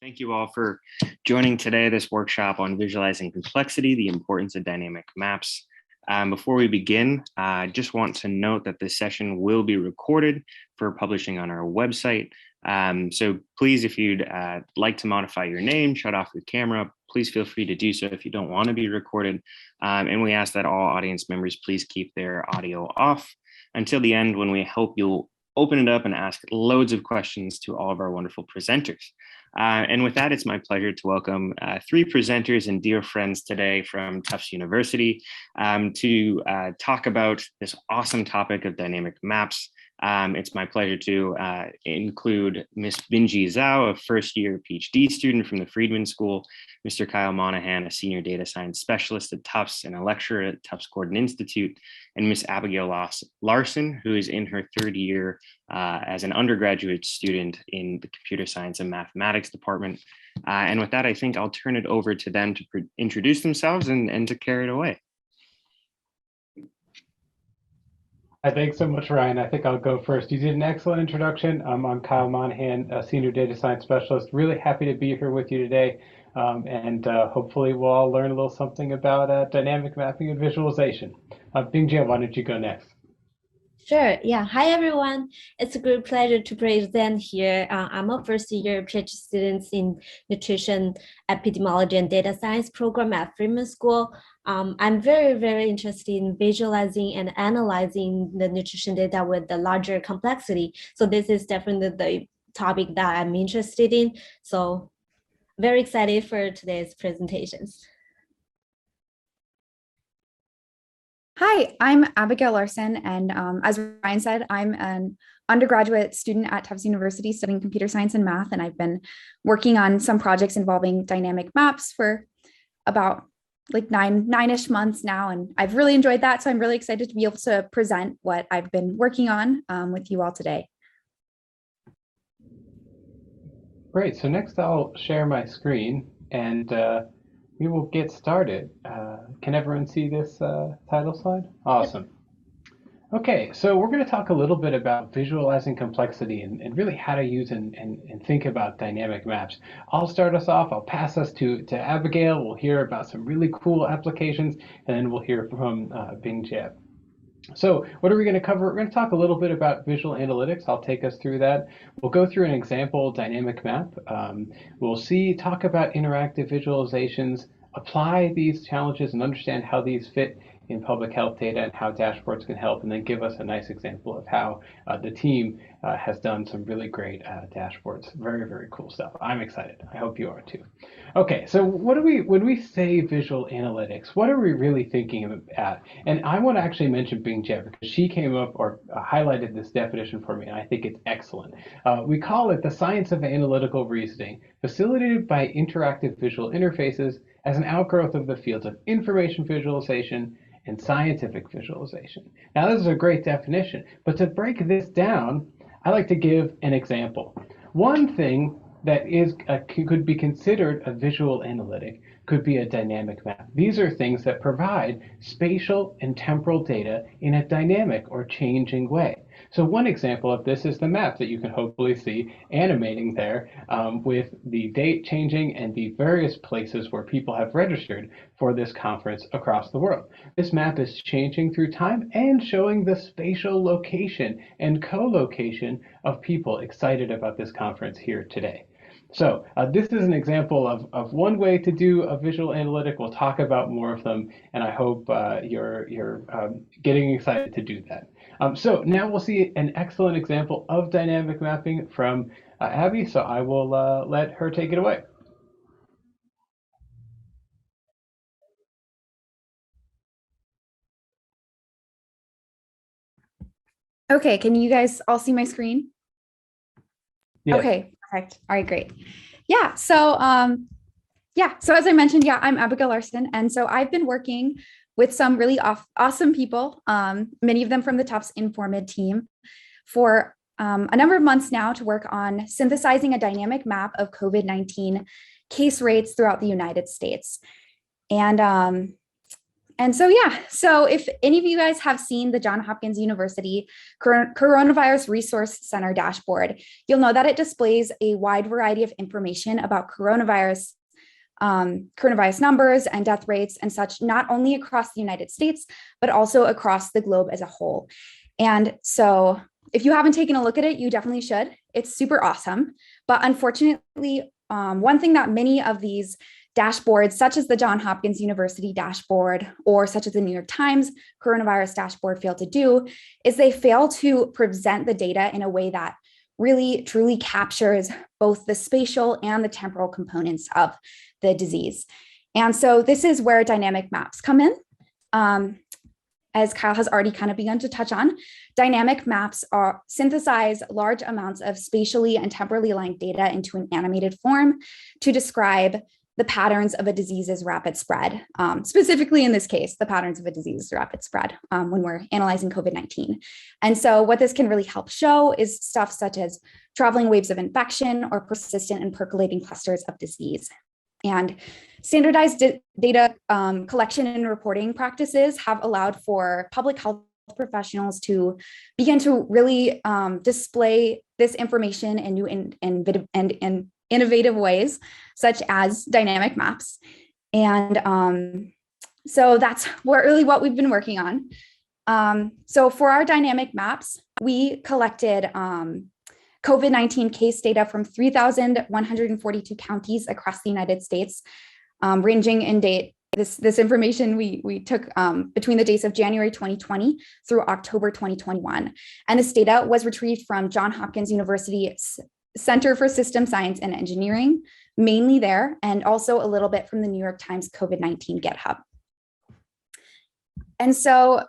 Thank you all for joining today, this workshop on visualizing complexity, the importance of dynamic maps. Before we begin, I just want to note that this session will be recorded for publishing on our website. So please, if you'd like to modify your name, shut off your camera, please feel free to do so if you don't want to be recorded. And we ask that all audience members please keep their audio off until the end, when we hope you'll open it up and ask loads of questions to all of our wonderful presenters. And with that, it's my pleasure to welcome three presenters and dear friends today from Tufts University to talk about this awesome topic of dynamic maps. It's my pleasure to include Ms. Bingjie Zhou, a first-year PhD student from the Friedman School, Mr. Kyle Monahan, a senior data science specialist at Tufts and a lecturer at Tufts Gordon Institute, and Ms. Abigail Larson, who is in her third year as an undergraduate student in the computer science and mathematics department. And with that, I think I'll turn it over to them to introduce themselves and to carry it away. Thanks so much, Ryan. I think I'll go first. You did an excellent introduction. I'm Kyle Monahan, a senior data science specialist. Really happy to be here with you today. And hopefully we'll all learn a little something about dynamic mapping and visualization. Bingjie, why don't you go next? Sure. Yeah. Hi, everyone. It's a great pleasure to present here. I'm a first-year PhD student in nutrition, epidemiology, and data science program at Friedman School. I'm very, very interested in visualizing and analyzing the nutrition data with the larger complexity. So this is definitely the topic that I'm interested in. So very excited for today's presentations. Hi, I'm Abigail Larson, and as Ryan said, I'm an undergraduate student at Tufts University studying computer science and math, and I've been working on some projects involving dynamic maps for about like nine-ish months now, and I've really enjoyed that, so I'm really excited to be able to present what I've been working on with you all today. Great, so next I'll share my screen, and we will get started. Can everyone see this title slide? Awesome. Okay, so we're going to talk a little bit about visualizing complexity and really how to use and think about dynamic maps. I'll start us off. I'll pass us to Abigail. We'll hear about some really cool applications, and then we'll hear from Bingjie. So what are we going to cover? We're going to talk a little bit about visual analytics. I'll take us through that. We'll go through an example dynamic map. We'll talk about interactive visualizations, apply these challenges and understand how these fit in public health data and how dashboards can help, and then give us a nice example of how the team has done some really great dashboards. Very, very cool stuff. I'm excited. I hope you are too. Okay, so when we say visual analytics, what are we really thinking about? And I want to actually mention Bingjie because she came up or highlighted this definition for me, and I think it's excellent. We call it the science of analytical reasoning, facilitated by interactive visual interfaces as an outgrowth of the fields of information visualization and scientific visualization. Now, this is a great definition, but to break this down, I like to give an example. One thing that could be considered a visual analytic could be a dynamic map. These are things that provide spatial and temporal data in a dynamic or changing way. So one example of this is the map that you can hopefully see animating there with the date changing and the various places where people have registered for this conference across the world. This map is changing through time and showing the spatial location and co-location of people excited about this conference here today. So this is an example of one way to do a visual analytic. We'll talk about more of them, and I hope you're getting excited to do that. So now we'll see an excellent example of dynamic mapping from Abby, so I will let her take it away. Okay, can you guys all see my screen? Yes. Okay, perfect. All right, great. Yeah, so so as I mentioned, I'm Abigail Larson, and so I've been working with some really awesome people, many of them from the Tufts Informid team, for a number of months now to work on synthesizing a dynamic map of COVID-19 case rates throughout the United States. And And so, yeah, so if any of you guys have seen the Johns Hopkins University Coronavirus Resource Center dashboard, you'll know that it displays a wide variety of information about coronavirus numbers and death rates and such, not only across the United States, but also across the globe as a whole. And so if you haven't taken a look at it, you definitely should. It's super awesome. But unfortunately, one thing that many of these dashboards, such as the Johns Hopkins University dashboard or such as the New York Times coronavirus dashboard, fail to do is they fail to present the data in a way that really truly captures both the spatial and the temporal components of the disease. And so this is where dynamic maps come in. As Kyle has already kind of begun to touch on, dynamic maps synthesize large amounts of spatially and temporally aligned data into an animated form to describe the patterns of a disease's rapid spread, specifically in this case, the patterns of a disease's rapid spread when we're analyzing COVID-19. And so what this can really help show is stuff such as traveling waves of infection or persistent and percolating clusters of disease. And standardized data collection and reporting practices have allowed for public health professionals to begin to really display this information in new and innovative ways, such as dynamic maps. And so that's really what we've been working on. So for our dynamic maps, we collected COVID-19 case data from 3,142 counties across the United States, ranging in date. This information we took between the dates of January 2020 through October 2021. And this data was retrieved from Johns Hopkins University Center for System Science and Engineering, mainly there, and also a little bit from the New York Times COVID-19 GitHub. And so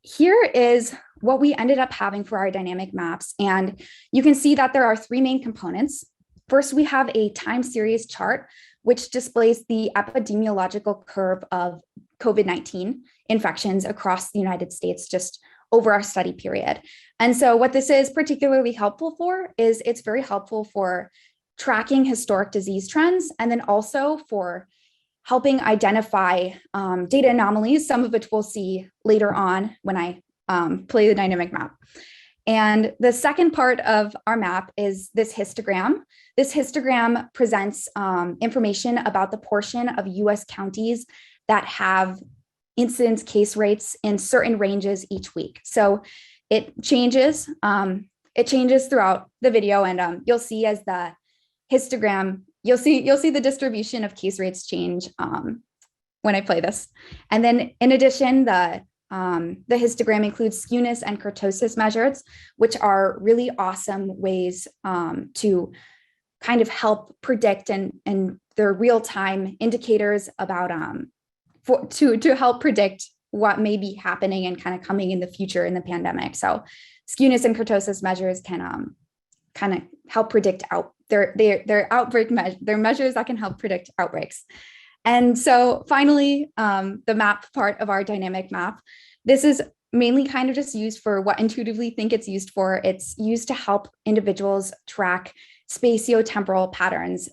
here is what we ended up having for our dynamic maps. And you can see that there are three main components. First, we have a time series chart, which displays the epidemiological curve of COVID-19 infections across the United States just over our study period. And so what this is particularly helpful for is it's very helpful for tracking historic disease trends, and then also for helping identify data anomalies, some of which we'll see later on when I play the dynamic map. And the second part of our map is this histogram. This histogram presents information about the portion of US counties that have incidence case rates in certain ranges each week. So it changes throughout the video, and you'll see as the histogram, you'll see the distribution of case rates change when I play this. And then in addition, the histogram includes skewness and kurtosis measures, which are really awesome ways to kind of help predict, and they're real-time indicators about to help predict what may be happening and kind of coming in the future in the pandemic. So skewness and kurtosis measures can kind of help predict their outbreak they're measures that can help predict outbreaks. And so finally, the map part of our dynamic map, this is mainly kind of just used for what intuitively think it's used for. It's used to help individuals track spatiotemporal patterns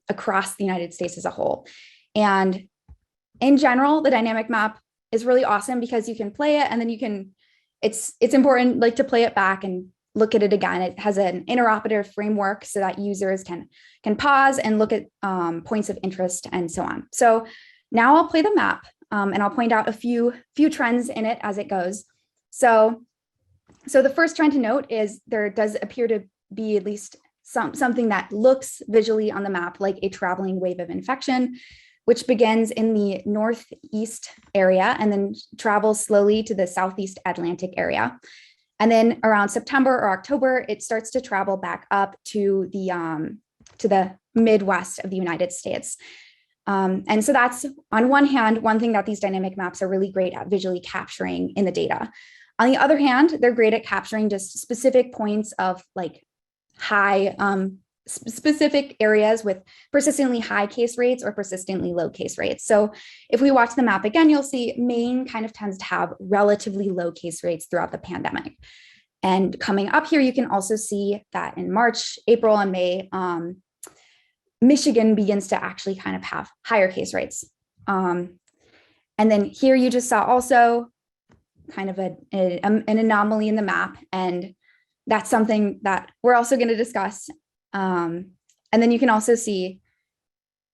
across the United States as a whole. And in general, the dynamic map is really awesome because you can play it, and then it's important like to play it back and look at it again. It has an interoperative framework so that users can pause and look at points of interest and so on. So now I'll play the map and I'll point out a few trends in it as it goes. So the first trend to note is there does appear to be at least something that looks visually on the map like a traveling wave of infection, which begins in the northeast area and then travels slowly to the southeast Atlantic area. And then around September or October, it starts to travel back up to the Midwest of the United States. And so that's, on one hand, one thing that these dynamic maps are really great at visually capturing in the data. On the other hand, they're great at capturing just specific points of like high, specific areas with persistently high case rates or persistently low case rates. So if we watch the map again, you'll see Maine kind of tends to have relatively low case rates throughout the pandemic. And coming up here, you can also see that in March, April, and May, Michigan begins to actually kind of have higher case rates. And then here you just saw also kind of an anomaly in the map. And that's something that we're also going to discuss. And then you can also see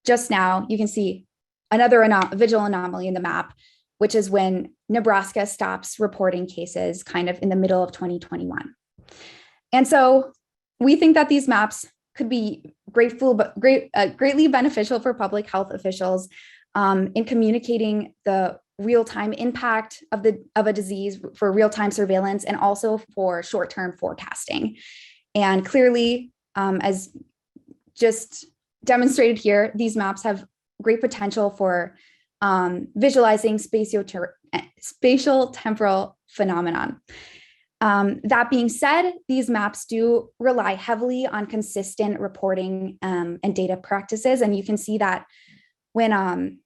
just now, you can see another visual anomaly in the map, which is when Nebraska stops reporting cases kind of in the middle of 2021. And so we think that these maps could be greatly beneficial for public health officials in communicating the real-time impact of a disease for real-time surveillance and also for short-term forecasting. And clearly, as just demonstrated here, these maps have great potential for visualizing spatial temporal phenomenon. That being said, these maps do rely heavily on consistent reporting and data practices. And you can see that when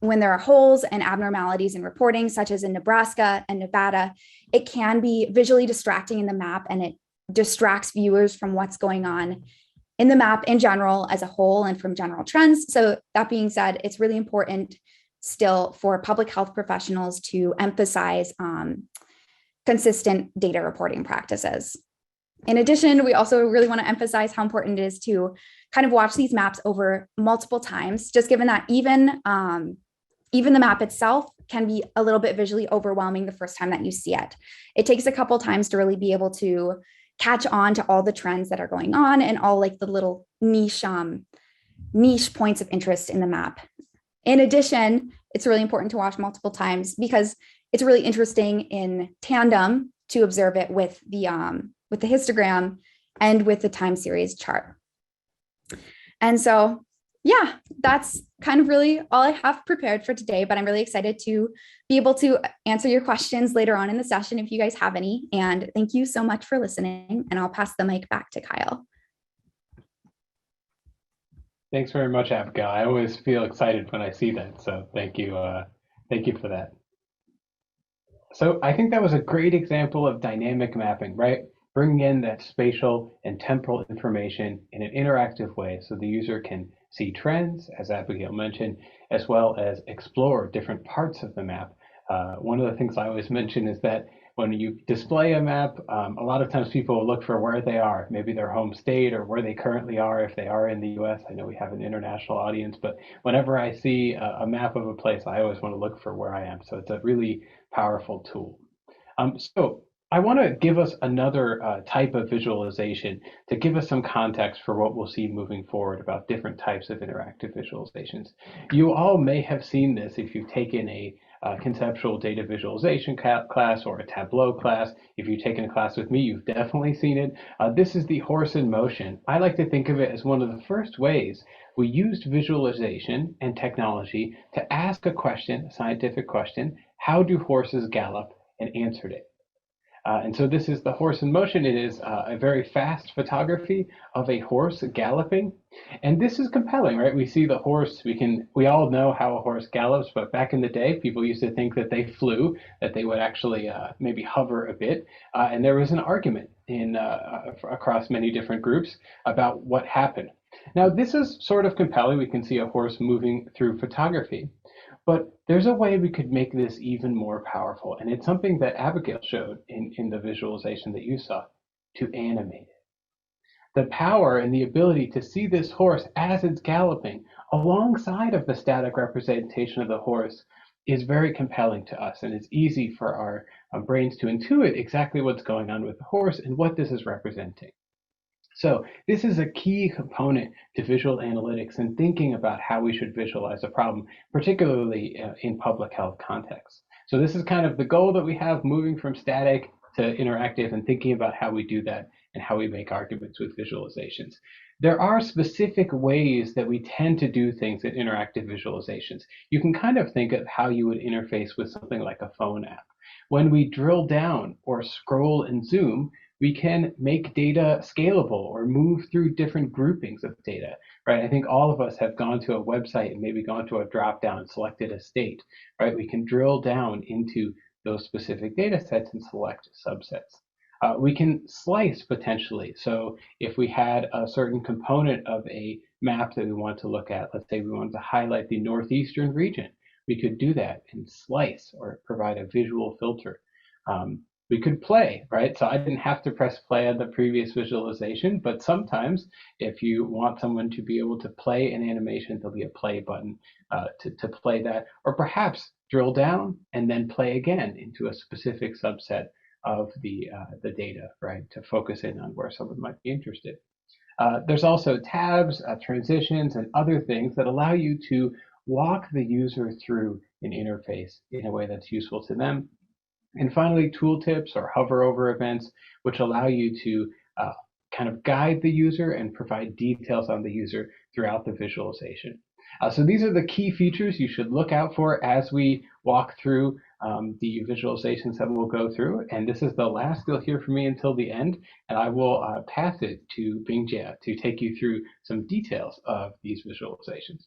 there are holes and abnormalities in reporting, such as in Nebraska and Nevada, it can be visually distracting in the map, and it distracts viewers from what's going on in the map in general as a whole and from general trends. So that being said, it's really important still for public health professionals to emphasize consistent data reporting practices. In addition, we also really want to emphasize how important it is to kind of watch these maps over multiple times, just given that even the map itself can be a little bit visually overwhelming the first time that you see it. It takes a couple times to really be able to catch on to all the trends that are going on and all like the little niche points of interest in the map. In addition, it's really important to watch multiple times because it's really interesting in tandem to observe it with the histogram and with the time series chart. And so, yeah, that's kind of really all I have prepared for today, but I'm really excited to be able to answer your questions later on in the session if you guys have any. And thank you so much for listening, and I'll pass the mic back to Kyle. Thanks very much, Abigail. I always feel excited when I see that, so thank you for that. So I think that was a great example of dynamic mapping, right? Bringing in that spatial and temporal information in an interactive way so the user can see trends, as Abigail mentioned, as well as explore different parts of the map. One of the things I always mention is that when you display a map, a lot of times people will look for where they are, maybe their home state or where they currently are if they are in the US. I know we have an international audience, but whenever I see a map of a place, I always want to look for where I am. So it's a really powerful tool. So I want to give us another type of visualization to give us some context for what we'll see moving forward about different types of interactive visualizations. You all may have seen this if you've taken a conceptual data visualization class or a Tableau class. If you've taken a class with me, you've definitely seen it. This is the horse in motion. I like to think of it as one of the first ways we used visualization and technology to ask a question, a scientific question: how do horses gallop? And answered it. And so this is the horse in motion. It is a very fast photography of a horse galloping. And this is compelling, right? We see the horse, we all know how a horse gallops, but back in the day, people used to think that they flew, that they would actually maybe hover a bit. And there was an argument across many different groups about what happened. Now, this is sort of compelling. We can see a horse moving through photography. But there's a way we could make this even more powerful, and it's something that Abigail showed in the visualization that you saw, to animate it. The power and the ability to see this horse as it's galloping alongside of the static representation of the horse is very compelling to us, and it's easy for our brains to intuit exactly what's going on with the horse and what this is representing. So this is a key component to visual analytics and thinking about how we should visualize a problem, particularly in public health contexts. So this is kind of the goal that we have, moving from static to interactive and thinking about how we do that and how we make arguments with visualizations. There are specific ways that we tend to do things in interactive visualizations. You can kind of think of how you would interface with something like a phone app. When we drill down or scroll and zoom, we can make data scalable or move through different groupings of data, right? I think all of us have gone to a website and maybe gone to a drop-down and selected a state, right? We can drill down into those specific data sets and select subsets. We can slice potentially. So if we had a certain component of a map that we want to look at, let's say we wanted to highlight the northeastern region, we could do that and slice or provide a visual filter. We could play, right? So I didn't have to press play on the previous visualization, but sometimes if you want someone to be able to play an animation, there'll be a play button to play that, or perhaps drill down and then play again into a specific subset of the data, right? To focus in on where someone might be interested. There's also tabs, transitions, and other things that allow you to walk the user through an interface in a way that's useful to them. And finally, tooltips or hover over events, which allow you to kind of guide the user and provide details on the user throughout the visualization. So these are the key features you should look out for as we walk through the visualizations that we'll go through. And this is the last you'll hear from me until the end. And I will pass it to Bingjie to take you through some details of these visualizations.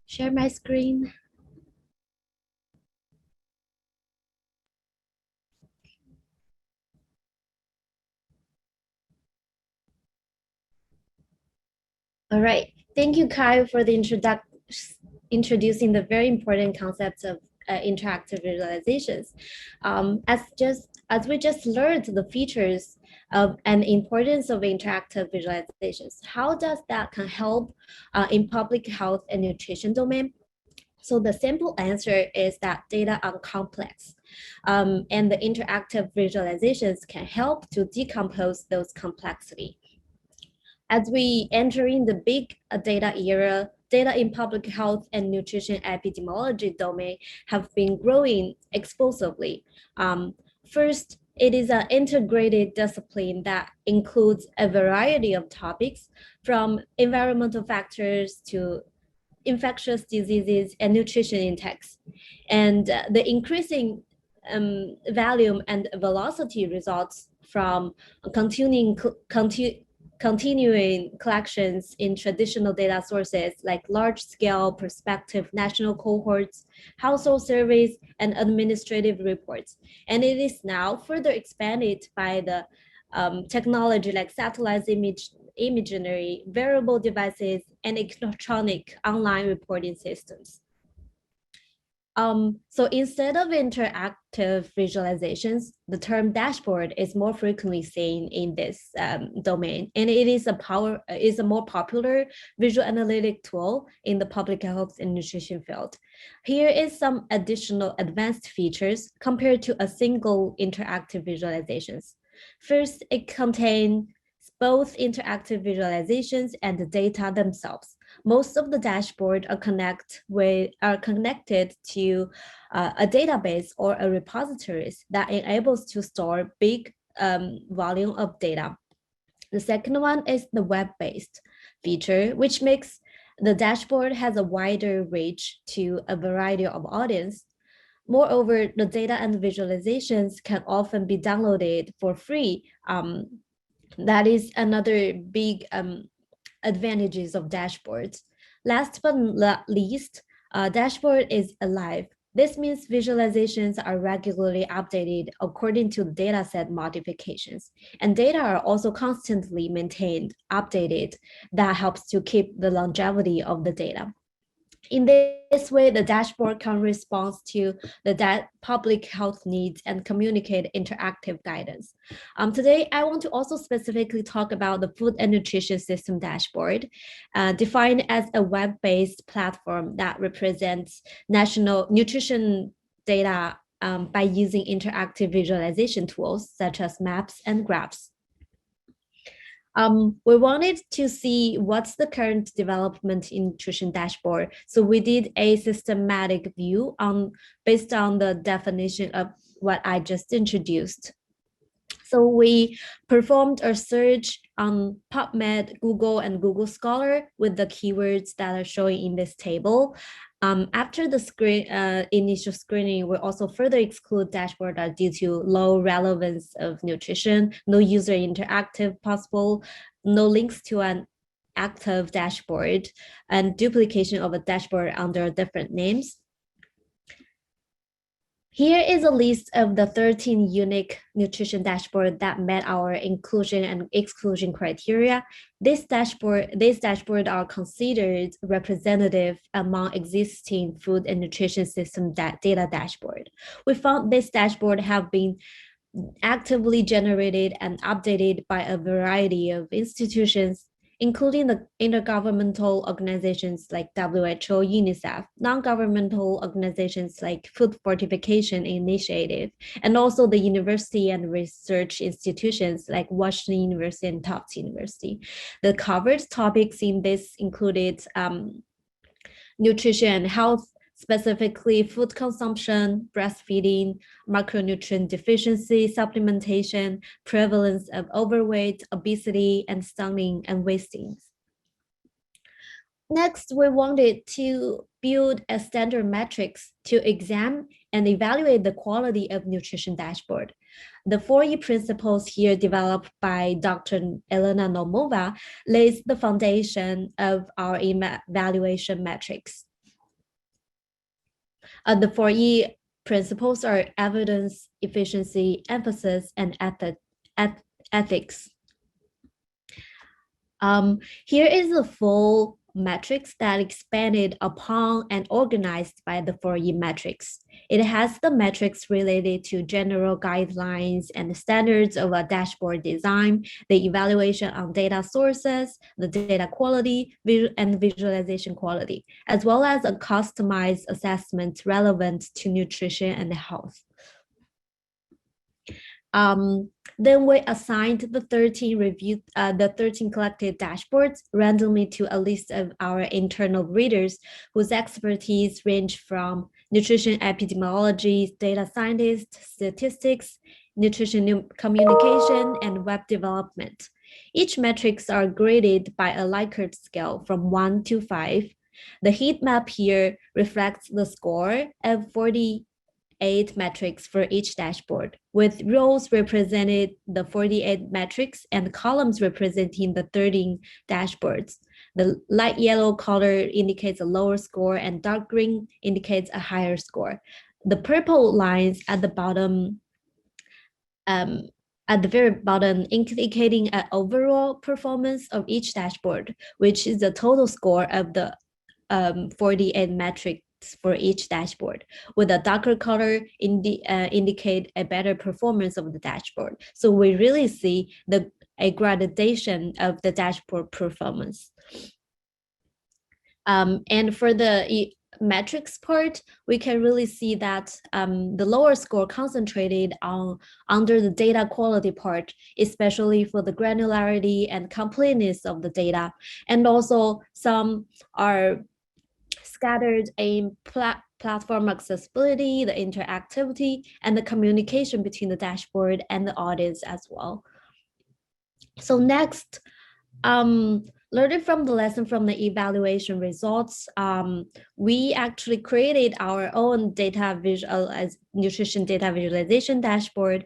Share my screen. All right, thank you, Kai, for the introducing the very important concepts of interactive visualizations. As we just learned the features of and importance of interactive visualizations, how does that can help in public health and nutrition domain? So the simple answer is that data are complex, and the interactive visualizations can help to decompose those complexity. As we enter in the big data era, data in public health and nutrition epidemiology domain have been growing explosively. First, it is an integrated discipline that includes a variety of topics, from environmental factors to infectious diseases and nutrition index. And the increasing volume and velocity results from continuing collections in traditional data sources like large-scale prospective national cohorts, household surveys, and administrative reports. And it is now further expanded by the technology like satellite imagery, wearable devices, and electronic online reporting systems. So instead of interactive visualizations, the term dashboard is more frequently seen in this domain, and it is a more popular visual analytic tool in the public health and nutrition field. Here is some additional advanced features compared to a single interactive visualizations. First, it contains both interactive visualizations and the data themselves. Most of the dashboard are connected to a database or a repositories that enables to store big volume of data. The second one is the web-based feature, which makes the dashboard has a wider reach to a variety of audience. Moreover, the data and visualizations can often be downloaded for free. That is another big advantages of dashboards. Last but not least, dashboard is alive. This means visualizations are regularly updated according to dataset modifications, and data are also constantly maintained, updated. That helps to keep the longevity of the data. In this way, the dashboard can respond to the public health needs and communicate interactive guidance. Today, I want to also specifically talk about the food and nutrition system dashboard, defined as a web-based platform that represents national nutrition data by using interactive visualization tools such as maps and graphs. We wanted to see what's the current development in nutrition dashboard. So we did a systematic view based on the definition of what I just introduced. So we performed a search on PubMed, Google, and Google Scholar with the keywords that are showing in this table. After the initial screening, we also further exclude dashboard due to low relevance of nutrition, no user interactive possible, no links to an active dashboard, and duplication of a dashboard under different names. Here is a list of the 13 unique nutrition dashboards that met our inclusion and exclusion criteria. These dashboards are considered representative among existing food and nutrition system data dashboard. We found this dashboard have been actively generated and updated by a variety of institutions, including the intergovernmental organizations like WHO, UNICEF, non-governmental organizations like Food Fortification Initiative, and also the university and research institutions like Washington University and Tufts University. The covered topics in this included nutrition and health, specifically food consumption, breastfeeding, macronutrient deficiency, supplementation, prevalence of overweight, obesity, and stunning and wasting. Next, we wanted to build a standard metrics to examine and evaluate the quality of nutrition dashboard. The 4E principles here developed by Dr. Elena Nomova lays the foundation of our evaluation metrics. The 4E principles are evidence, efficiency, emphasis, and ethics. Here is the full metrics that expanded upon and organized by the 4E metrics. It has the metrics related to general guidelines and standards of a dashboard design, the evaluation on data sources, the data quality, and visualization quality, as well as a customized assessment relevant to nutrition and health. Then we assigned the 13 collected dashboards randomly to a list of our internal readers whose expertise range from nutrition epidemiology, data scientists, statistics, nutrition communication, and web development. Each metrics are graded by a Likert scale from 1 to 5. The heat map here reflects the score of 48 metrics for each dashboard, with rows represented the 48 metrics and columns representing the 13 dashboards. The light yellow color indicates a lower score and dark green indicates a higher score. The purple lines at the bottom, at the very bottom, indicating an overall performance of each dashboard, which is the total score of the 48 metrics for each dashboard, with a darker color indicate a better performance of the dashboard. So we really see a gradation of the dashboard performance. And for the metrics part, we can really see that the lower score concentrated on under the data quality part, especially for the granularity and completeness of the data. And also some are scattered in platform accessibility, the interactivity, and the communication between the dashboard and the audience as well. So next, learning from the lesson from the evaluation results, we actually created our own nutrition data visualization dashboard.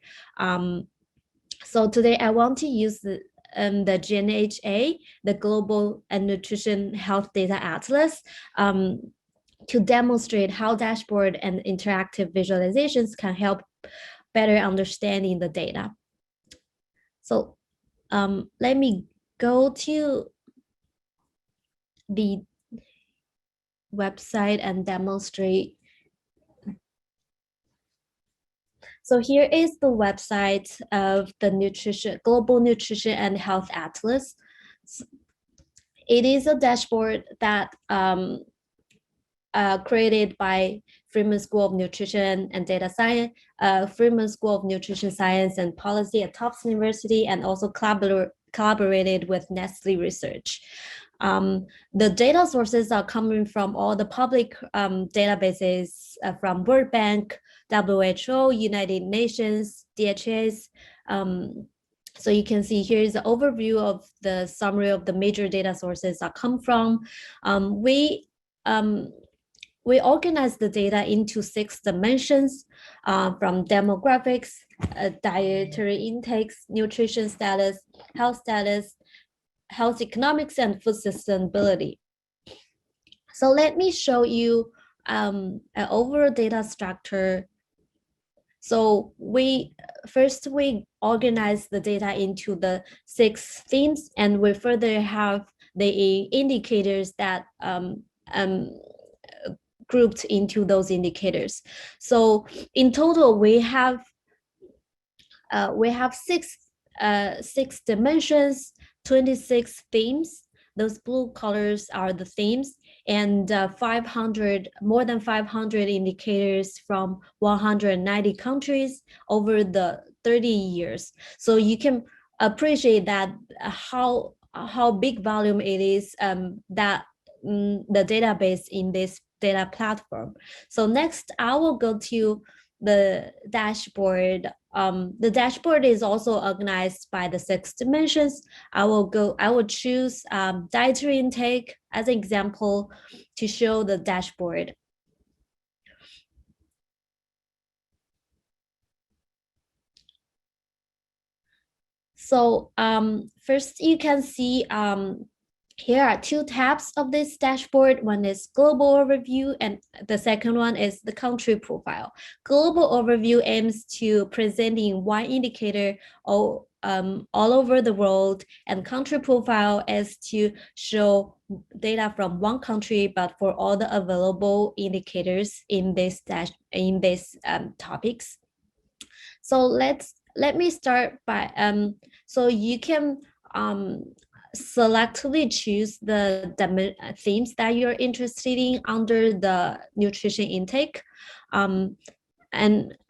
So today I want to use the GNHA, the Global and Nutrition Health Data Atlas, to demonstrate how dashboard and interactive visualizations can help better understanding the data. So let me go to the website and demonstrate. So here is the website of the Global Nutrition and Health Atlas. It is a dashboard that created by Freeman School of Nutrition and Data Science, Freeman School of Nutrition Science and Policy at Tufts University, and also collaborated with Nestle Research. The data sources are coming from all the public databases from World Bank, WHO, United Nations, DHS. So you can see here is the overview of the summary of the major data sources that come from. We organize the data into 6 dimensions from demographics, dietary intakes, nutrition status, health economics, and food sustainability. So let me show you an overall data structure So we organize the data into the 6 themes, and we further have the indicators that grouped into those indicators. So in total, we have 6 dimensions, 26 themes. Those blue colors are the themes, and more than 500 indicators from 190 countries over the 30 years. So you can appreciate that how big volume it is, that the database in this data platform. So next, I will go to the dashboard. The dashboard is also organized by the 6 dimensions. I will choose dietary intake as an example to show the dashboard. So first you can see here are 2 tabs of this dashboard. One is global overview, and the second one is the country profile. Global overview aims to presenting one indicator all over the world, and country profile is to show data from one country, but for all the available indicators in this topics. So let me start by so you can selectively choose the themes that you're interested in under the nutrition intake. And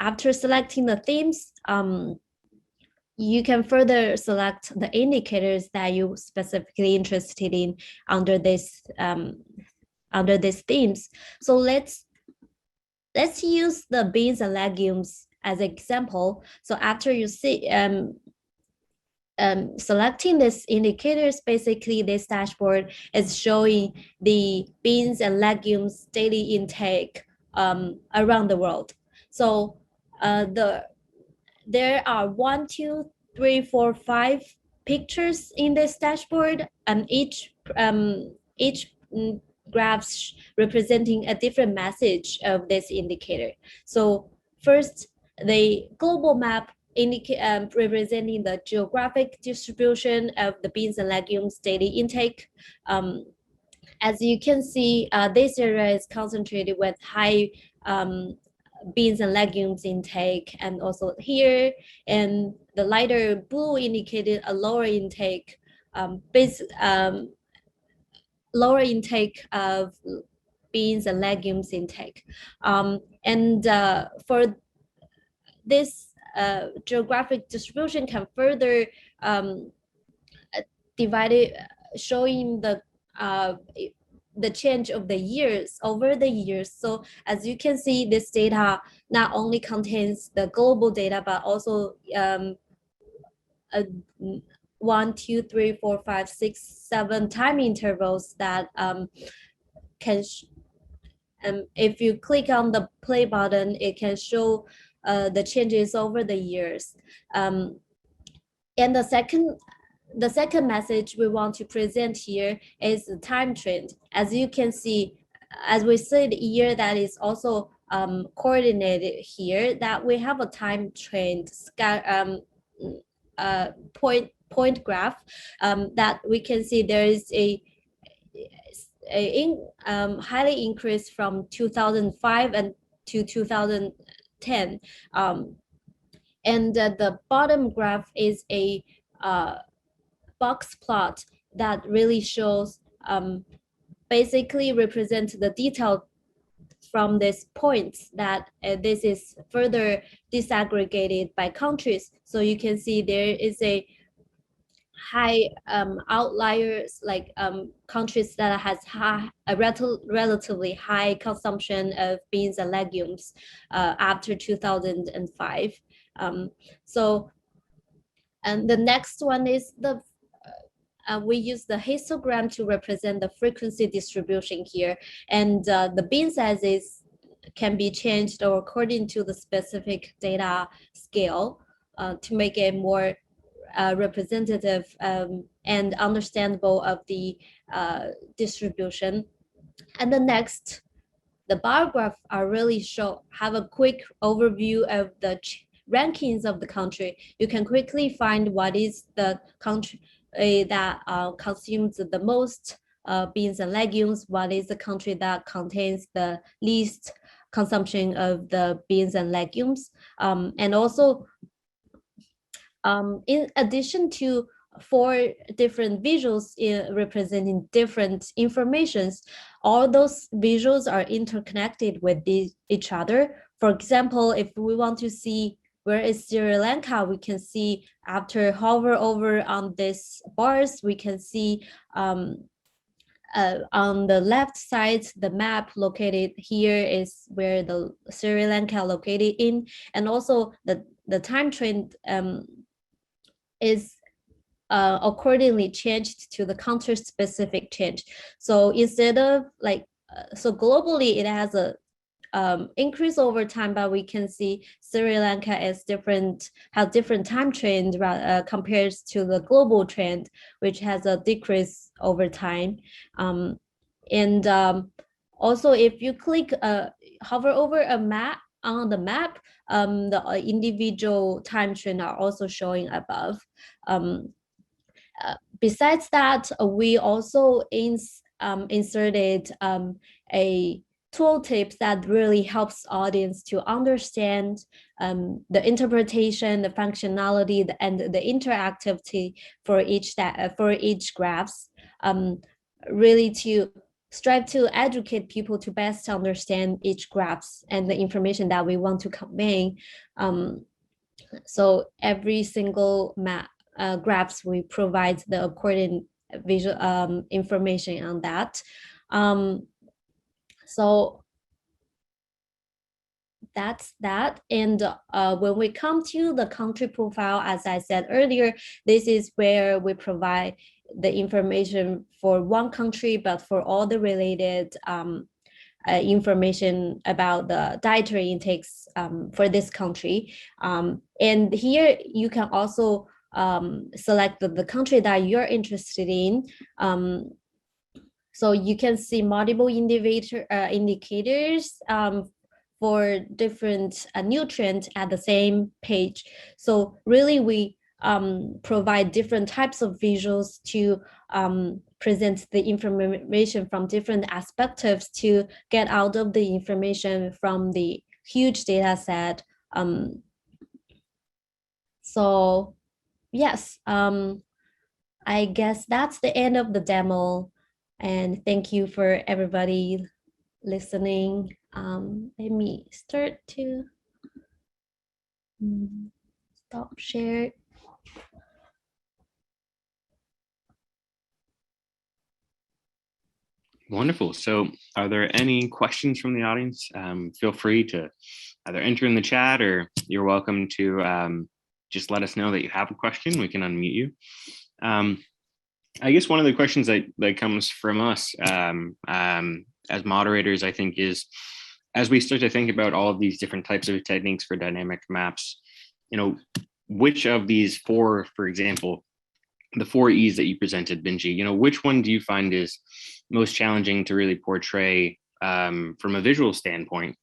after selecting the themes, you can further select the indicators that you're specifically interested in under these themes. So let's use the beans and legumes as an example. So after you see selecting these indicators, basically this dashboard is showing the beans and legumes daily intake around the world. So there are 1, 2, 3, 4, 5 pictures in this dashboard, and each graphs representing a different message of this indicator. So first, the global map representing the geographic distribution of the beans and legumes daily intake. As you can see, this area is concentrated with high beans and legumes intake, and also here, and the lighter blue indicated a lower intake, lower intake of beans and legumes intake. And for this geographic distribution can further divide it, showing the change of the years over the years. So as you can see, this data not only contains the global data, but also 1, 2, 3, 4, 5, 6, 7 time intervals that can if you click on the play button, it can show the changes over the years. And the second message we want to present here is the time trend. As you can see, as we said, the year that is also coordinated here, that we have a time trend point graph that we can see there is a highly increased from 2005 and to 2010. And the bottom graph is a box plot that really shows basically represents the detail from these points that this is further disaggregated by countries. So you can see there is a high outliers, like countries that has a relatively high consumption of beans and legumes after 2005. So, and the next one is the we use the histogram to represent the frequency distribution here, and the bean sizes can be changed or according to the specific data scale to make it more representative and understandable of the distribution. And the next, the bar graph are really have a quick overview of the rankings of the country. You can quickly find what is the country that consumes the most beans and legumes, what is the country that contains the least consumption of the beans and legumes. And also, in addition to 4 different visuals representing different informations, all those visuals are interconnected with each other. For example, if we want to see where is Sri Lanka, we can see after hover over on these bars, we can see on the left side, the map located here is where the Sri Lanka located in, and also the time trend is accordingly changed to the country-specific change. So instead of so globally it has a increase over time, but we can see Sri Lanka has different time trend compared to the global trend, which has a decrease over time. Also, if you click hover over a map on the map, the individual time trend are also showing above. Besides that, we also inserted a tooltip that really helps audience to understand the interpretation, the functionality, and the interactivity for each graphs, really to strive to educate people to best understand each graphs and the information that we want to convey. So every single map graphs, we provide the according visual information on that. So that's that. And when we come to the country profile, as I said earlier, this is where we provide the information for one country, but for all the related information about the dietary intakes for this country. And here you can also select the country that you're interested in. So you can see multiple indicators for different nutrients at the same page. So really we provide different types of visuals to present the information from different aspects to get out of the information from the huge data set. So yes, I guess that's the end of the demo. And thank you for everybody listening. Let me start to stop share. Wonderful. So are there any questions from the audience? Feel free to either enter in the chat, or you're welcome to just let us know that you have a question. We can unmute you. I guess one of the questions that comes from us as moderators, I think, is as we start to think about all of these different types of techniques for dynamic maps, which of these 4, for example, the 4 E's that you presented, Bingjie, which one do you find is most challenging to really portray from a visual standpoint?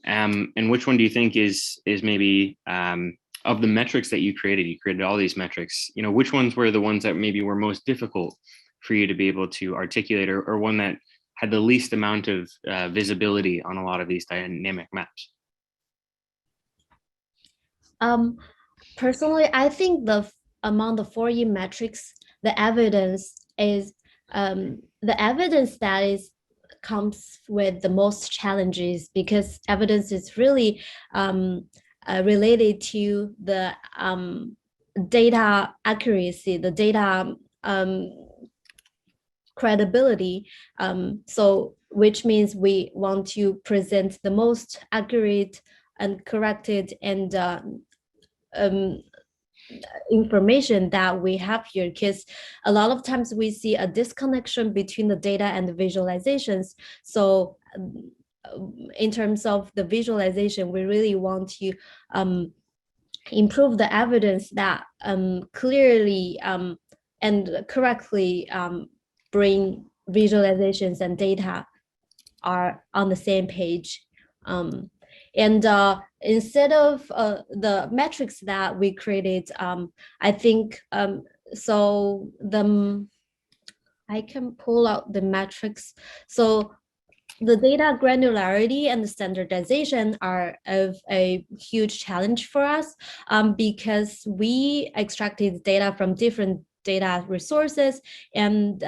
And which one do you think is maybe of the metrics that you created all these metrics, which ones were the ones that maybe were most difficult for you to be able to articulate, or one that had the least amount of visibility on a lot of these dynamic maps? Personally, I think among the 4 E metrics, the evidence that comes with the most challenges, because evidence is really related to the data accuracy, the data credibility. So which means we want to present the most accurate and corrected and information that we have here, because a lot of times we see a disconnection between the data and the visualizations. So in terms of the visualization, we really want to improve the evidence that clearly and correctly bring visualizations and data are on the same page. And instead of the metrics that we created, I think, so I can pull out the metrics. So the data granularity and the standardization are of a huge challenge for us, because we extracted data from different data resources, and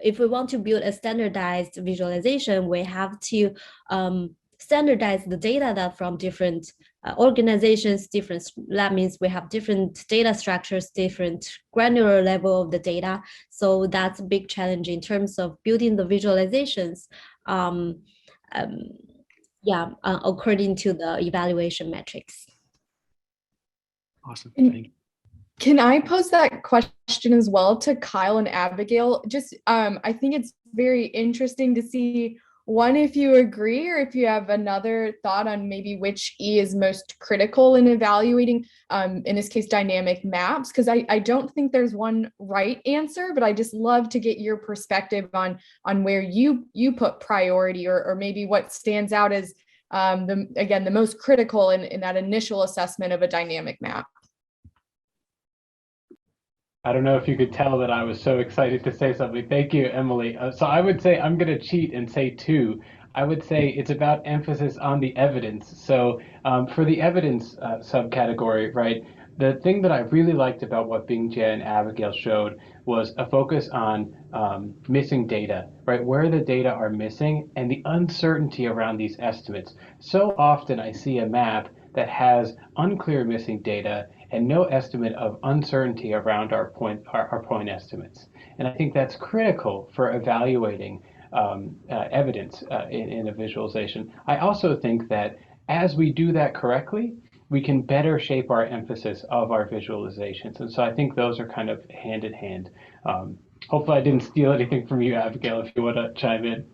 if we want to build a standardized visualization, we have to standardize the data that from different organizations, that means we have different data structures, different granular level of the data. So that's a big challenge in terms of building the visualizations, according to the evaluation metrics. Awesome, thank you. Can I pose that question as well to Kyle and Abigail? Just, I think it's very interesting to see, one, if you agree or if you have another thought on maybe which E is most critical in evaluating, in this case, dynamic maps, because I don't think there's one right answer, but I just love to get your perspective on where you put priority, or maybe what stands out as, the most critical in that initial assessment of a dynamic map. I don't know if you could tell that I was so excited to say something. Thank you, Emily. So I would say I'm going to cheat and say two. I would say it's about emphasis on the evidence. So for the evidence subcategory, right, the thing that I really liked about what Bingjie and Abigail showed was a focus on missing data, right, where the data are missing and the uncertainty around these estimates. So often I see a map that has unclear missing data and no estimate of uncertainty around our point estimates. And I think that's critical for evaluating evidence in a visualization. I also think that as we do that correctly, we can better shape our emphasis of our visualizations. And so I think those are kind of hand in hand. Hopefully I didn't steal anything from you, Abigail, if you want to chime in.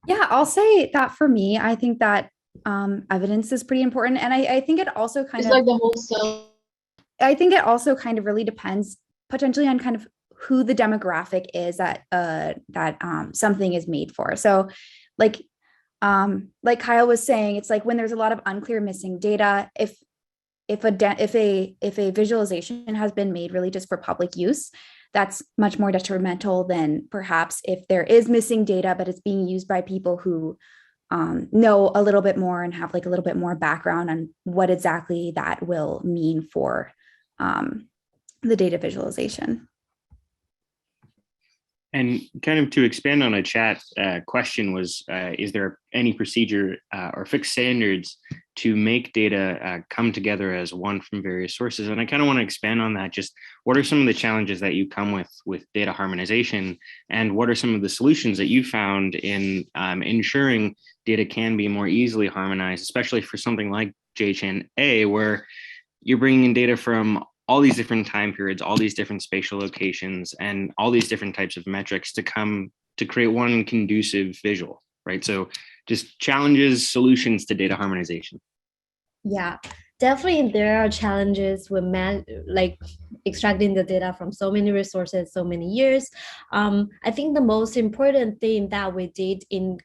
Yeah, I'll say that for me, I think that evidence is pretty important. And I think it also kind of, like the whole cell. I think it also kind of really depends potentially on kind of who the demographic is that something is made for. So like Kyle was saying, it's like when there's a lot of unclear missing data, if a visualization has been made really just for public use, that's much more detrimental than perhaps if there is missing data, but it's being used by people who know a little bit more and have like a little bit more background on what exactly that will mean for the data visualization. And kind of to expand on a chat question was, is there any procedure or fixed standards to make data come together as one from various sources? And I kind of want to expand on that. Just what are some of the challenges that you come with data harmonization, and what are some of the solutions that you found in ensuring data can be more easily harmonized, especially for something like JHN-A, where you're bringing in data from all these different time periods, all these different spatial locations, and all these different types of metrics to come to create one conducive visual, right? So just challenges, solutions to data harmonization. Yeah, definitely there are challenges with like extracting the data from so many resources, so many years. I think the most important thing that we did in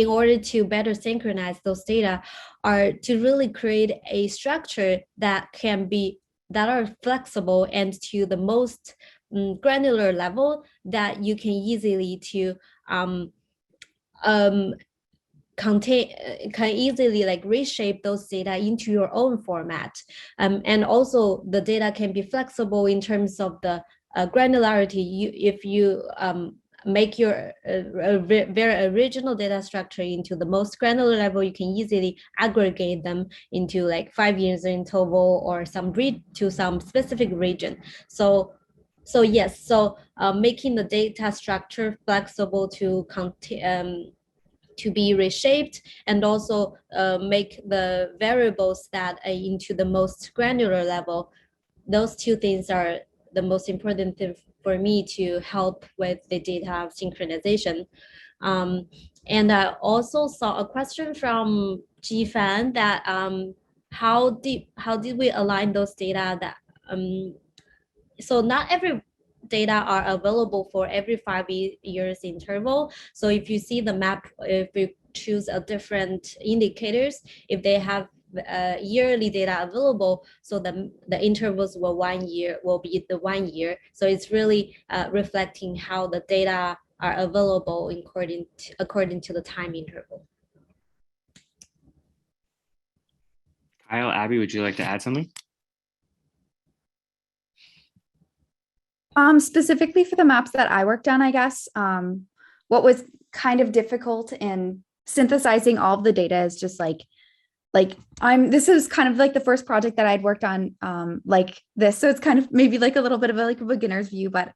order to better synchronize those data are to really create a structure that are flexible and to the most granular level that you can easily can easily like reshape those data into your own format. And also the data can be flexible in terms of the granularity. If you make your very original data structure into the most granular level, you can easily aggregate them into like 5 years interval or some specific region. So yes, making the data structure flexible to be reshaped, and also make the variables that are into the most granular level. Those two things are the most important thing for me to help with the data synchronization. And I also saw a question from Jifan that how did we align those data that so not every data are available for every 5 years interval. So if you see the map, if you choose a different indicators, if they have yearly data available, so the intervals will 1 year will be the 1 year. So it's really reflecting how the data are available according to the time interval. Kyle, Abby, would you like to add something? Specifically for the maps that I worked on, I guess, what was kind of difficult in synthesizing all of the data is just this is kind of like the first project that I'd worked on like this. So it's kind of maybe like a little bit of a beginner's view, but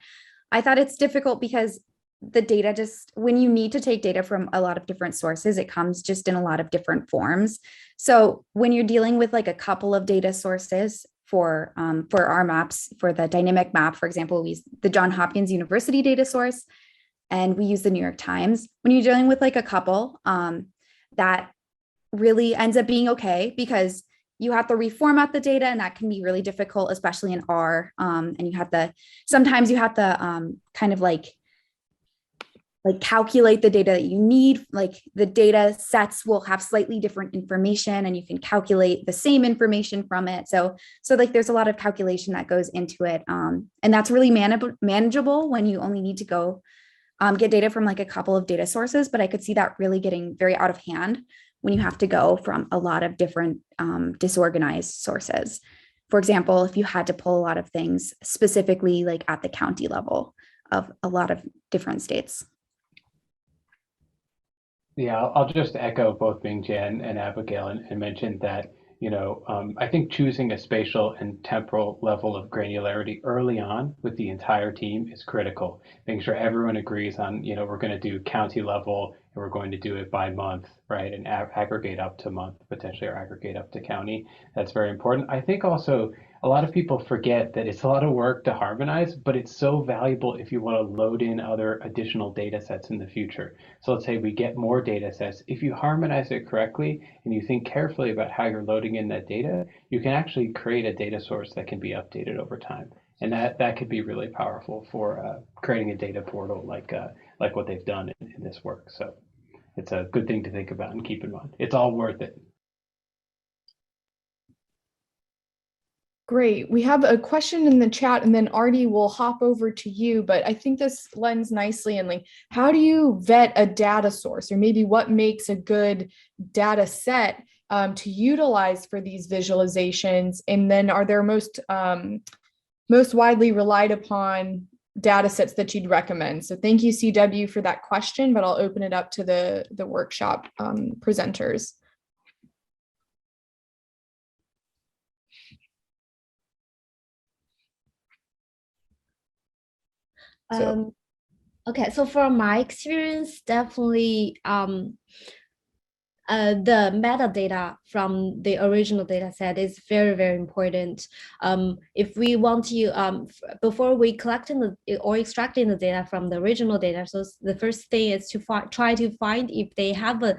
I thought it's difficult because the data just, when you need to take data from a lot of different sources, it comes just in a lot of different forms. So when you're dealing with like a couple of data sources for our maps, for the dynamic map, for example, we use the Johns Hopkins University data source, and we use the New York Times. When you're dealing with like a couple, that really ends up being okay because you have to reformat the data, and that can be really difficult, especially in R. And sometimes you have to kind of like calculate the data that you need. Like the data sets will have slightly different information, and you can calculate the same information from it. So like there's a lot of calculation that goes into it. And that's really manageable when you only need to go get data from like a couple of data sources. But I could see that really getting very out of hand when you have to go from a lot of different disorganized sources. For example, if you had to pull a lot of things specifically like at the county level of a lot of different states. Yeah, I'll just echo both Bingjie and Abigail and mention that, I think choosing a spatial and temporal level of granularity early on with the entire team is critical. Making sure everyone agrees on, we're going to do county level and we're going to do it by month, right? And aggregate up to month, potentially, or aggregate up to county. That's very important. I think also a lot of people forget that it's a lot of work to harmonize, but it's so valuable if you want to load in other additional data sets in the future. So let's say we get more data sets. If you harmonize it correctly and you think carefully about how you're loading in that data, you can actually create a data source that can be updated over time. And that could be really powerful for creating a data portal like what they've done in this work. So it's a good thing to think about and keep in mind. It's all worth it. Great. We have a question in the chat, and then Artie will hop over to you, but I think this lends nicely in like, how do you vet a data source, or maybe what makes a good data set to utilize for these visualizations? And then are there most widely relied upon data sets that you'd recommend? So thank you, CW, for that question, but I'll open it up to the workshop presenters. Okay, so from my experience, definitely the metadata from the original data set is very, very important. If we want to, before we collecting or extracting the data from the original data, so the first thing is to try to find if they have a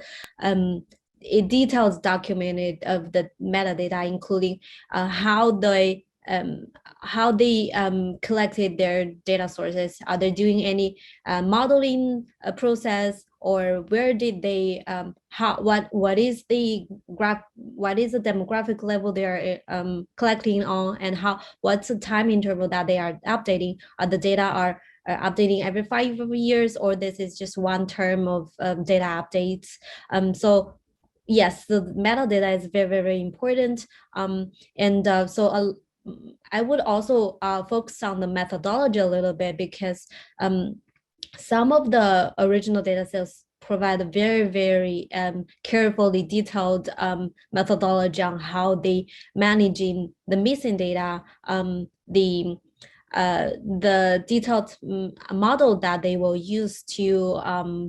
details documented of the metadata, including how they collected their data sources. Are they doing any modeling process, or where did they what is the demographic level they are collecting on, and what's the time interval that they are updating? Are the data are updating every 5 years, or this is just one term of data updates? So yes, the metadata is very, very important. So I would also focus on the methodology a little bit, because some of the original data sets provide a very, very carefully detailed methodology on how they managing the missing data, the detailed model that they will use to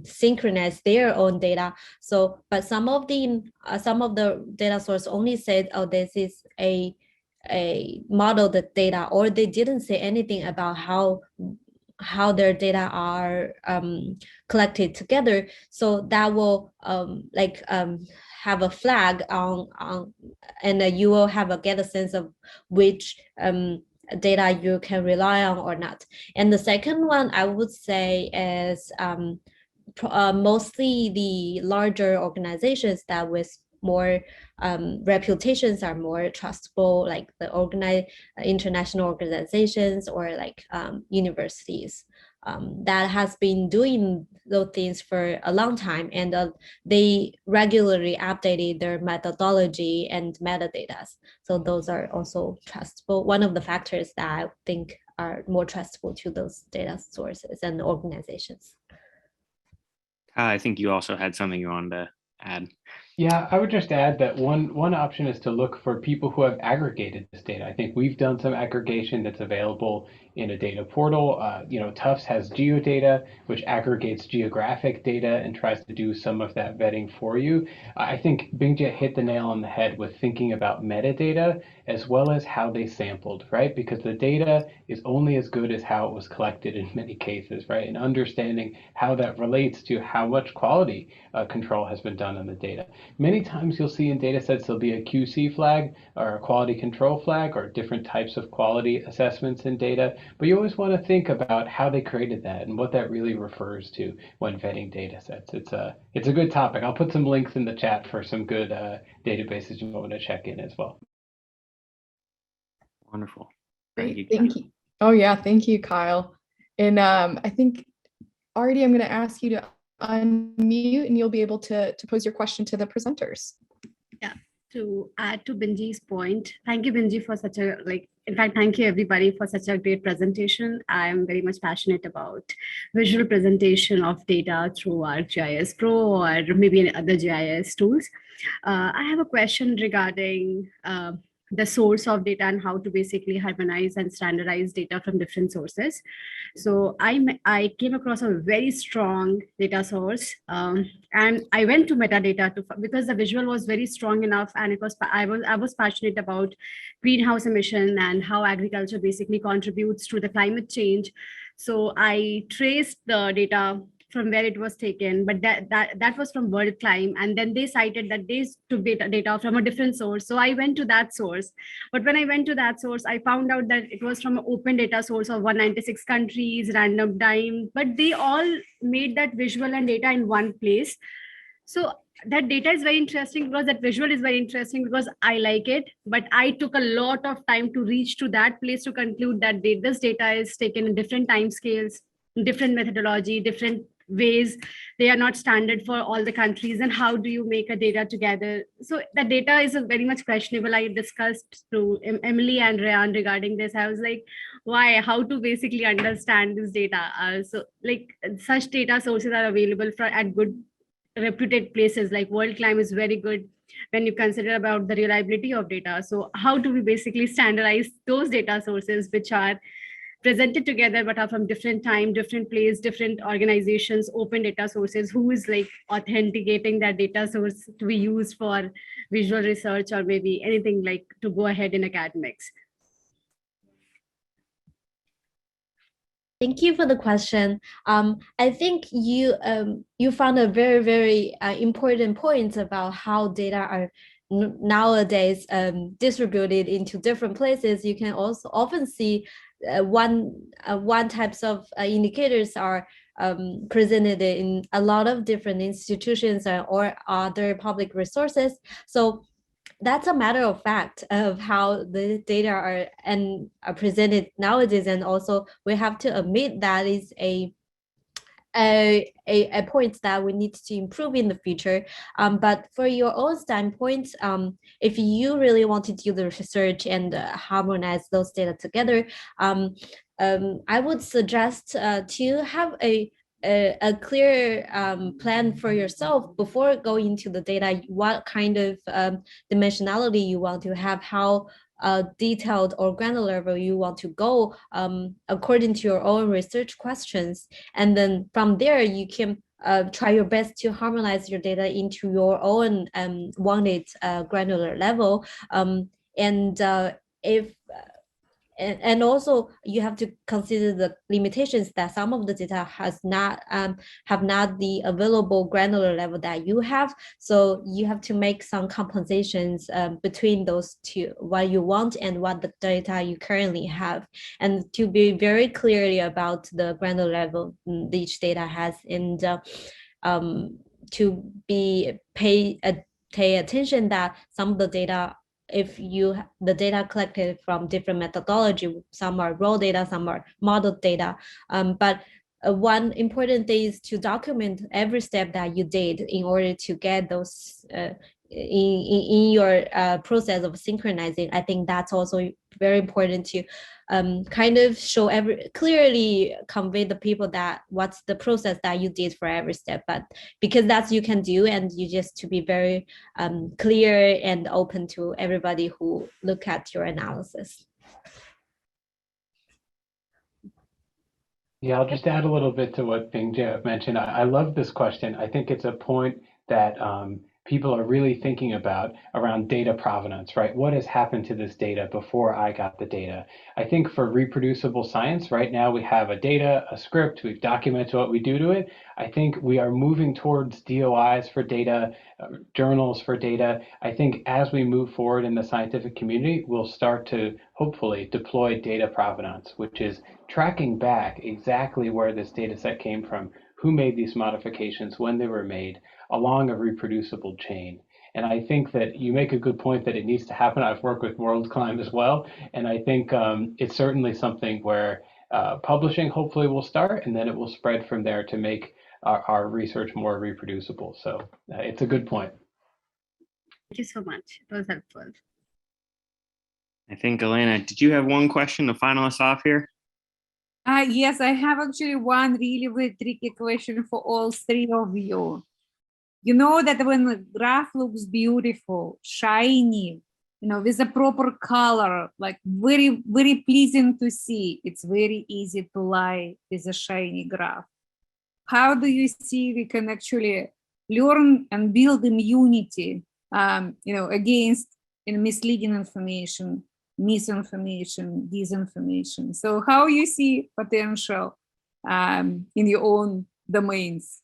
synchronize their own data. So, but some of the data source only said, oh, this is a model the data, or they didn't say anything about how their data are collected together. So that will have a flag on and you will get a sense of which data you can rely on or not. And the second one I would say is mostly the larger organizations that with more reputations are more trustable, like the international organizations or like universities that has been doing those things for a long time, and they regularly updated their methodology and metadata. So those are also trustable. One of the factors that I think are more trustable to those data sources and organizations. I think you also had something you wanted to add. Yeah, I would just add that one option is to look for people who have aggregated this data. I think we've done some aggregation that's available in a data portal. Tufts has geodata, which aggregates geographic data and tries to do some of that vetting for you. I think Bingjie hit the nail on the head with thinking about metadata as well as how they sampled, right? Because the data is only as good as how it was collected in many cases, right? And understanding how that relates to how much quality control has been done on the data. Many times you'll see in data sets there'll be a QC flag or a quality control flag or different types of quality assessments in data, but you always want to think about how they created that and what that really refers to when vetting data sets. It's a good topic. I'll put some links in the chat for some good databases you want to check in as well. Wonderful. Great, thank you. Oh yeah, thank you, Kyle. And I think already I'm going to ask you to unmute and you'll be able to pose your question to the presenters. Yeah, to add to Bingjie's point, thank you, Bingjie, for such a, in fact, thank you everybody for such a great presentation. I'm very much passionate about visual presentation of data through ArcGIS Pro or maybe other GIS tools. I have a question regarding the source of data and how to basically harmonize and standardize data from different sources. So I came across a very strong data source, and I went to metadata because the visual was very strong enough, and I was passionate about greenhouse emission and how agriculture basically contributes to the climate change. So I traced the data from where it was taken, but that was from World Climb, and then they cited that they took data from a different source. So I went to that source, but when I went to that source, I found out that it was from an open data source of 196 countries, random time, but they all made that visual and data in one place. So that data is very interesting because that visual is very interesting because I like it, but I took a lot of time to reach to that place to conclude that this data is taken in different time scales, different methodology, different ways. They are not standard for all the countries, and how do you make a data together? So the data is very much questionable. I discussed to Emily and Rayan regarding this. I was like, how to basically understand this data? So such data sources are available at good reputed places, like World Climb is very good when you consider about the reliability of data. So how do we basically standardize those data sources which are presented together but are from different time, different place, different organizations, open data sources? Who is authenticating that data source to be used for visual research or maybe anything to go ahead in academics? Thank you for the question. I think you found a very, very important point about how data are nowadays distributed into different places. You can also often see one types of indicators are presented in a lot of different institutions or other public resources. So that's a matter of fact of how the data are presented nowadays, and also we have to admit that is a point that we need to improve in the future. But for your own standpoint, if you really want to do the research and harmonize those data together, I would suggest to have a clear plan for yourself before going into the data, what kind of dimensionality you want to have, how detailed or granular level you want to go according to your own research questions. And then from there, you can try your best to harmonize your data into your own wanted granular level. And if and also you have to consider the limitations that some of the data has not have not the available granular level that you have. So you have to make some compensations between those two, what you want and what the data you currently have, and to be very clearly about the granular level each data has, and to pay attention that some of the data, if the data collected from different methodology, some are raw data, some are modeled data, but one important thing is to document every step that you did in order to get those in your process of synchronizing. I think that's also very important to kind of show clearly convey the people that what's the process that you did for every step, but because that's you can do, and you just to be very clear and open to everybody who look at your analysis. Yeah, I'll just add a little bit to what Bingjie mentioned. I love this question. I think it's a point that people are really thinking about around data provenance, right? What has happened to this data before I got the data? I think for reproducible science, right now we have a data, a script, we've documented what we do to it. I think we are moving towards DOIs for data, journals for data. I think as we move forward in the scientific community, we'll start to hopefully deploy data provenance, which is tracking back exactly where this data set came from, who made these modifications, when they were made, along a reproducible chain. And I think that you make a good point that it needs to happen. I've worked with WorldClimb as well, and I think it's certainly something where publishing hopefully will start, and then it will spread from there to make our research more reproducible. So it's a good point. Thank you so much. That was helpful. I think, Elena, did you have one question to final us off here? Yes, I have actually one really very tricky question for all three of you. You know that when the graph looks beautiful, shiny, with a proper color, like very, very pleasing to see, it's very easy to lie with a shiny graph. How do you see we can actually learn and build immunity, against misleading information, misinformation, disinformation? So how you see potential in your own domains?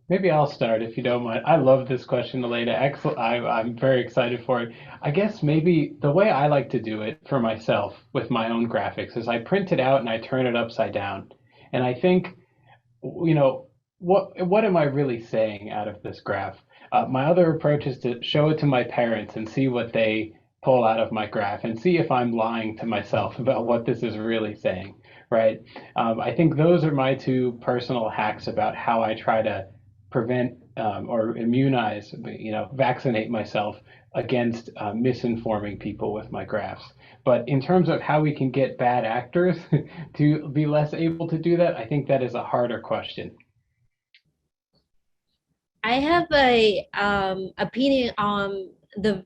Maybe I'll start if you don't mind. I love this question, Elena. Excellent. I'm very excited for it. I guess maybe the way I like to do it for myself with my own graphics is I print it out and I turn it upside down. And I think, what am I really saying out of this graph? My other approach is to show it to my parents and see what they pull out of my graph and see if I'm lying to myself about what this is really saying, right? I think those are my two personal hacks about how I try to prevent or immunize, vaccinate myself against misinforming people with my graphs. But in terms of how we can get bad actors to be less able to do that, I think that is a harder question. I have a opinion on the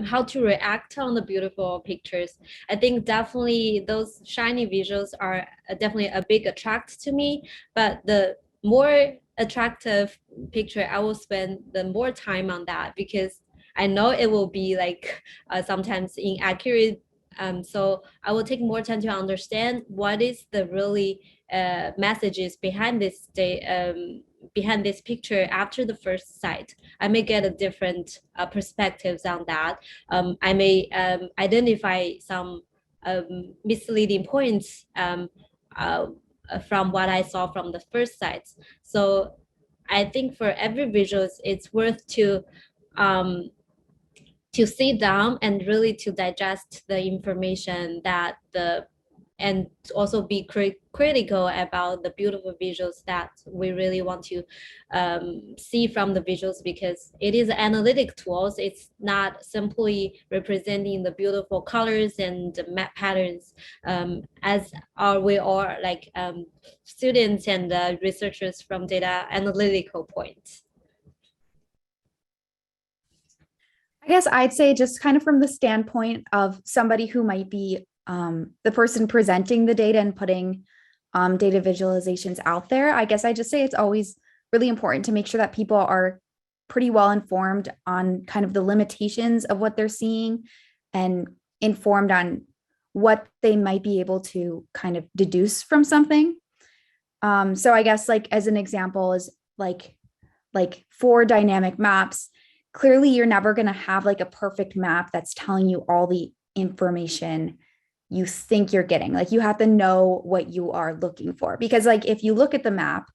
how to react on the beautiful pictures. I think definitely those shiny visuals are definitely a big attract to me, but the more attractive picture, I will spend the more time on that because I know it will be like sometimes inaccurate. So I will take more time to understand what is the really messages behind this behind this picture after the first sight. I may get a different perspectives on that. I may identify some misleading points from what I saw from the first sights. So I think for every visuals, it's worth to sit down and really to digest the information that and also be critical about the beautiful visuals that we really want to see from the visuals, because it is analytic tools. It's not simply representing the beautiful colors and the map patterns, as we are like students and researchers from data analytical points. I guess I'd say just kind of from the standpoint of somebody who might be the person presenting the data and putting data visualizations out there, I guess I just say it's always really important to make sure that people are pretty well informed on kind of the limitations of what they're seeing and informed on what they might be able to kind of deduce from something. So I guess like as an example is like for dynamic maps, clearly you're never going to have like a perfect map that's telling you all the information you think you're getting. Like you have to know what you are looking for, because like if you look at the map,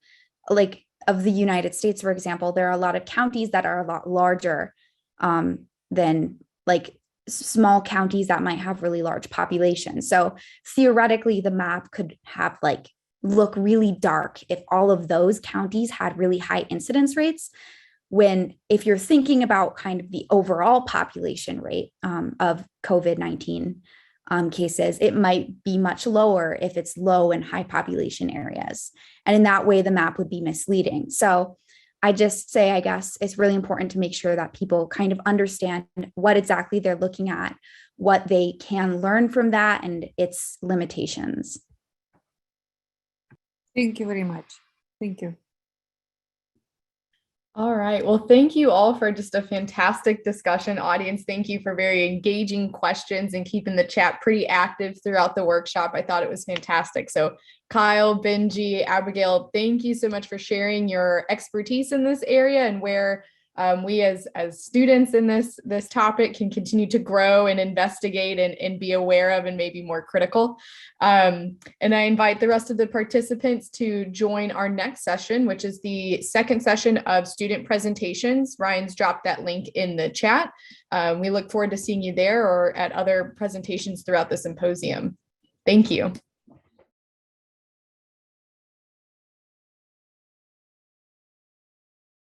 like of the United States, for example, there are a lot of counties that are a lot larger than like small counties that might have really large populations. So theoretically, the map could have like look really dark if all of those counties had really high incidence rates, when if you're thinking about kind of the overall population rate of COVID-19 cases, it might be much lower if it's low and high population areas. And in that way, the map would be misleading. So I just say, I guess it's really important to make sure that people kind of understand what exactly they're looking at, what they can learn from that, and its limitations. Thank you very much. Thank you. All right. Well, thank you all for just a fantastic discussion. Audience, thank you for very engaging questions and keeping the chat pretty active throughout the workshop. I thought it was fantastic. So Kyle, Bingjie, Abigail, thank you so much for sharing your expertise in this area and where we as students in this topic can continue to grow and investigate and be aware of and maybe more critical. And I invite the rest of the participants to join our next session, which is the second session of student presentations. Ryan's dropped that link in the chat. We look forward to seeing you there or at other presentations throughout the symposium. Thank you.